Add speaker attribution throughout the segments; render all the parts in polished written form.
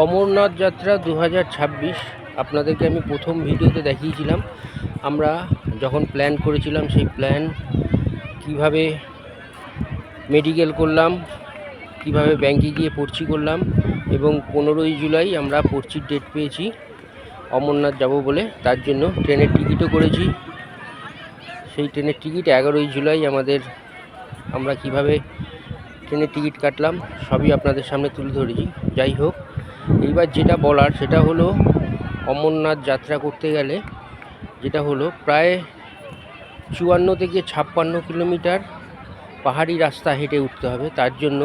Speaker 1: অমরনাথ যাত্রা 2026 আপনাদেরকে আমি প্রথম ভিডিওতে দেখিয়েছিলাম। আমরা যখন প্ল্যান করেছিলাম সেই প্ল্যান কিভাবে মেডিকেল করলাম, কিভাবে ব্যাংকে গিয়ে পর্চি করলাম এবং 15ই জুলাই আমরা পর্চির ডেট পেয়েছি অমরনাথ যাব বলে। তার জন্য ট্রেনের টিকিটও করেছি। সেই ট্রেনের টিকিট 11ই জুলাই আমরা কিভাবে ট্রেনের টিকিট কাটলাম সবই আপনাদের সামনে তুলে ধরেছি। যাই হোক, এইবার যেটা বলার সেটা হলো অমরনাথ যাত্রা করতে গেলে যেটা হলো প্রায় 54 থেকে 56 কিলোমিটার পাহাড়ি রাস্তা হেঁটে উঠতে হবে। তার জন্য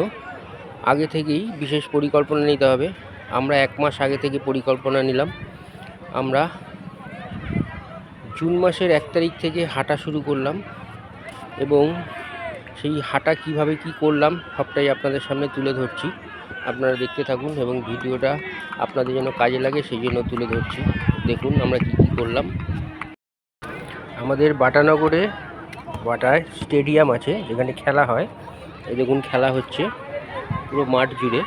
Speaker 1: আগে থেকেই বিশেষ পরিকল্পনা নিতে হবে। আমরা 1 মাস আগে থেকে পরিকল্পনা নিলাম। আমরা জুন মাসের 1 তারিখ থেকে হাঁটা শুরু করলাম এবং সেই হাঁটা কিভাবে কি করলাম সবটাই আপনাদের সামনে তুলে ধরছি। আপনারা দেখতে থাকুন এবং ভিডিওটা আপনাদের জন্য কাজে লাগে সেই জন্য তুলে ধরছি। দেখুন আমরা কি কি করলাম। আমাদের বাটানগরে বাটায় স্টেডিয়াম আছে যেখানে খেলা হয়। এই দেখুন খেলা হচ্ছে পুরো মাঠ জুড়ে।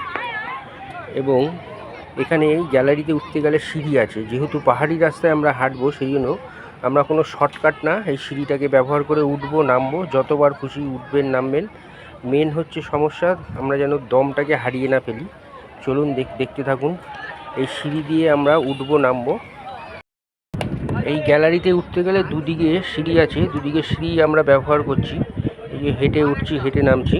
Speaker 1: এবং এখানে এই গ্যালারিতে উঠতে গেলে সিঁড়ি আছে। যেহেতু পাহাড়ি রাস্তায় আমরা হাঁটবো সেই জন্য আমরা কোনো শর্টকাট না, এই সিঁড়িটাকে ব্যবহার করে উঠবো নামবো, যতবার খুশি উঠবেন নামবেন। মেন হচ্ছে সমস্যা আমরা যেন দমটাকে হারিয়ে না ফেলি। চলুন দেখতে থাকুন। এই সিঁড়ি দিয়ে আমরা উঠবো নামবো। এই গ্যালারিতে উঠতে গেলে দুদিকে সিঁড়ি আছে, দুদিকে সিঁড়ি আমরা ব্যবহার করছি। এই যে হেঁটে উঠছি, হেঁটে নামছি।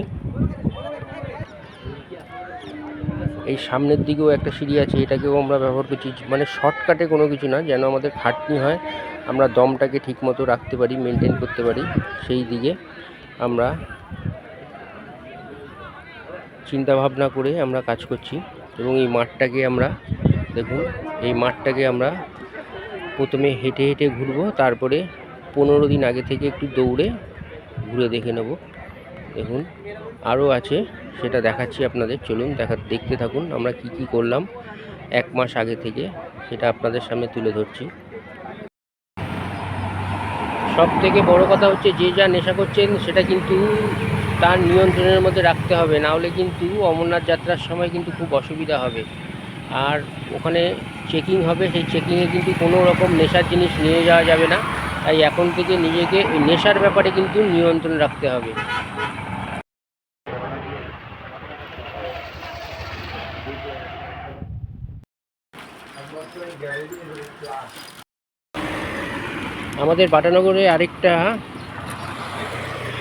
Speaker 1: এই সামনের দিকেও একটা সিঁড়ি আছে, এটাকেও আমরা ব্যবহার করছি। মানে শর্টকাটে কোনো কিছু না, যেন আমাদের খাটনি হয়, আমরা দমটাকে ঠিকমতো রাখতে পারি, মেনটেন করতে পারি, সেই দিকে আমরা চিন্তা ভাবনা করে আমরা কাজ করছি। এবং এই মাঠটাকে আমরা দেখুন, এই মাঠটাকে আমরা প্রথমে হেঁটে হেঁটে ঘুরবো, তারপরে 15 দিন আগে থেকে একটু দৌড়ে ঘুরে দেখে নেব। দেখুন আরও আছে, সেটা দেখাচ্ছি আপনাদের। চলুন দেখতে থাকুন আমরা কি কি করলাম 1 মাস আগে থেকে, সেটা আপনাদের সামনে তুলে ধরছি। সব থেকে বড় কথা হচ্ছে যে যা নেশা করছেন সেটা কিন্তু তার নিয়ন্ত্রণের মধ্যে রাখতে হবে, না হলে কিন্তু অমরনাথ যাত্রার সময় কিন্তু খুব অসুবিধা হবে। আর ওখানে চেকিং হবে, সেই চেকিংয়ে কিন্তু কোনো রকম নেশার জিনিস নিয়ে যাওয়া যাবে না। তাই এখন থেকে নিজেকে এই নেশার ব্যাপারে কিন্তু নিয়ন্ত্রণ রাখতে হবে। আমাদের বাটানগরে আরেকটা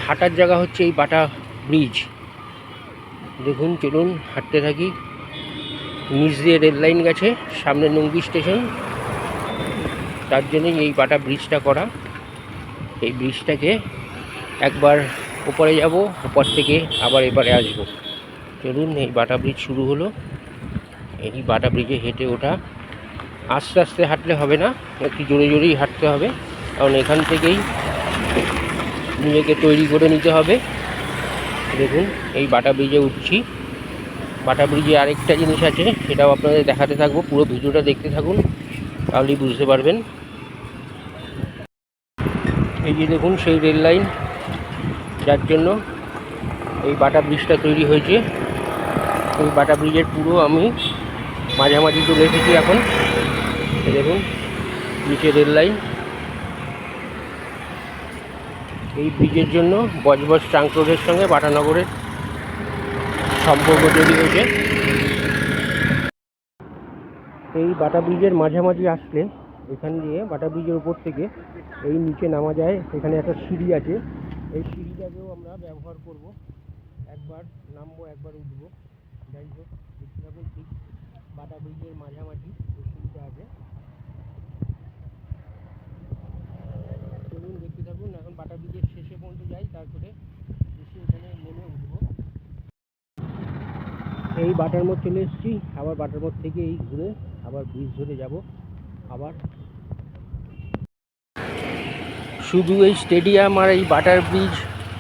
Speaker 1: হাঁটার জায়গা হচ্ছে এই বাটা ব্রিজ। দেখুন চলুন হাঁটতে থাকি। নিচ দিয়ে রেল লাইন গেছে, সামনে নঙ্গি স্টেশন, তার জন্যই এই বাটা ব্রিজটা করা। এই ব্রিজটাকে একবার ওপরে যাব, ওপর থেকে আবার এবারে আসব। চলুন এই বাটা ব্রিজ শুরু হলো। এই বাটা ব্রিজে হেঁটে ওঠা। আস্তে আস্তে হাঁটলে হবে না, একটু জোরে জোরেই হাঁটতে হবে, কারণ এখান থেকেই নিজেকে তৈরি করে নিতে হবে। দেখুন এই বাটা ব্রিজে উঠছি। বাটা ব্রিজে আরেকটা জিনিস আছে, সেটাও আপনাদের দেখাতে থাকবো। পুরো ভিডিওটা দেখতে থাকুন, তাহলেই বুঝতে পারবেন। এই যে দেখুন সেই রেল লাইন, যার জন্য এই বাটা ব্রিজটা তৈরি হয়েছে। এই বাটা ব্রিজের পুরো আমি মাঝামাঝি চলে এসেছি এখন। দেখুন নিচে রেল লাইন। এই ব্রিজের জন্য বজবজ ট্রাঙ্ক রোডের সঙ্গে বাটানগরের সম্পর্ক তৈরি হয়েছে। এই বাটা ব্রিজের মাঝামাঝি আসলে এখান দিয়ে বাটা ব্রিজের উপর থেকে এই নিচে নামা যায়। এখানে একটা সিঁড়ি আছে, এই সিঁড়িটাকেও আমরা ব্যবহার করব। একবার নামবো, একবার উঠবো। যাই হোক, দেখতে থাকুন। ঠিক বাটা ব্রিজের মাঝামাঝি এই সিঁড়িটা আছে। চলুন দেখতে থাকুন। এখন বাটা ব্রিজের শেষে পর্যন্ত যাই, তারপরে এসে এখানে নেমে উঠবো। এই বাটার মোড় চলে এসেছি। আবার বাটার মোড় থেকে এই ঘুরে আবার ব্রিজ ধরে যাব। আবার শুধু এই স্টেডিয়াম আর এই বাটার ব্রিজ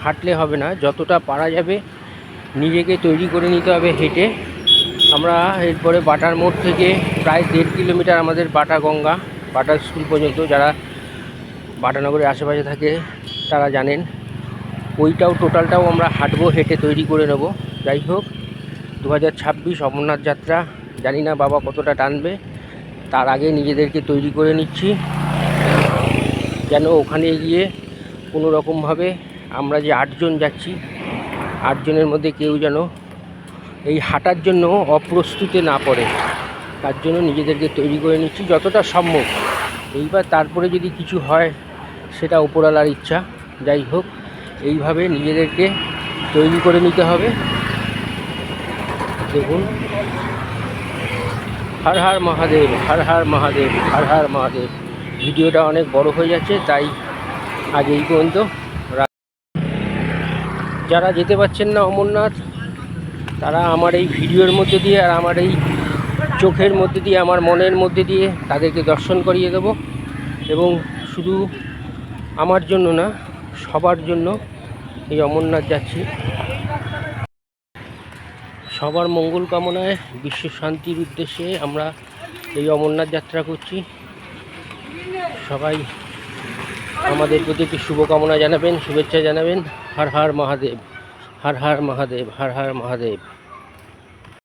Speaker 1: হাঁটলে হবে না, যতটা পারা যাবে নিজেকে তৈরি করে নিতে হবে হেঁটে। আমরা এরপরে বাটার মোড় থেকে প্রায় 1.5 কিলোমিটার আমাদের বাটা গঙ্গা, বাটার স্কুল পর্যন্ত, যারা বাটানগরের আশেপাশে থাকে তারা জানেন। ওইটাও টোটালটাও আমরা হাঁটবো, হেঁটে তৈরি করে নেব। যাই হোক, 2026 অমরনাথ যাত্রা জানি না বাবা কতটা টানবে, তার আগে নিজেদেরকে তৈরি করে নিচ্ছি যেন ওখানে গিয়ে কোনো রকমভাবে আমরা যে 8 জন যাচ্ছি 8 জনের মধ্যে কেউ যেন এই হাঁটার জন্য অপ্রস্তুতে না পড়ে, তার জন্য নিজেদেরকে তৈরি করে নিচ্ছি যতটা সম্ভব। এইবার তারপরে যদি কিছু হয় সেটা উপরওয়ালার ইচ্ছা। যাই হোক, এইভাবে নিজেদেরকে তৈরি করে নিতে হবে। দেখুন, হর হর মহাদেব, হর হর মহাদেব, হর হর মহাদেব। ভিডিওটা অনেক বড় হয়ে যাচ্ছে, তাই আজ এই পর্যন্ত। যারা যেতে পারছেন না অমরনাথ, তারা আমার এই ভিডিওর মধ্যে দিয়ে আর আমার এই চোখের মধ্যে দিয়ে, আমার মনের মধ্যে দিয়ে তাদেরকে দর্শন করিয়ে দেব। এবং শুধু আমার জন্য না, সবার জন্য এই অমরনাথ যাচ্ছি। সবার মঙ্গল কামনায়, বিশ্ব শান্তির উদ্দেশ্যে আমরা এই অমরনাথ যাত্রা করছি। সবাই আমাদের প্রতি একটি শুভকামনা জানাবেন, শুভেচ্ছা জানাবেন। হর হর মহাদেব, হর হর মহাদেব, হর হর মহাদেব।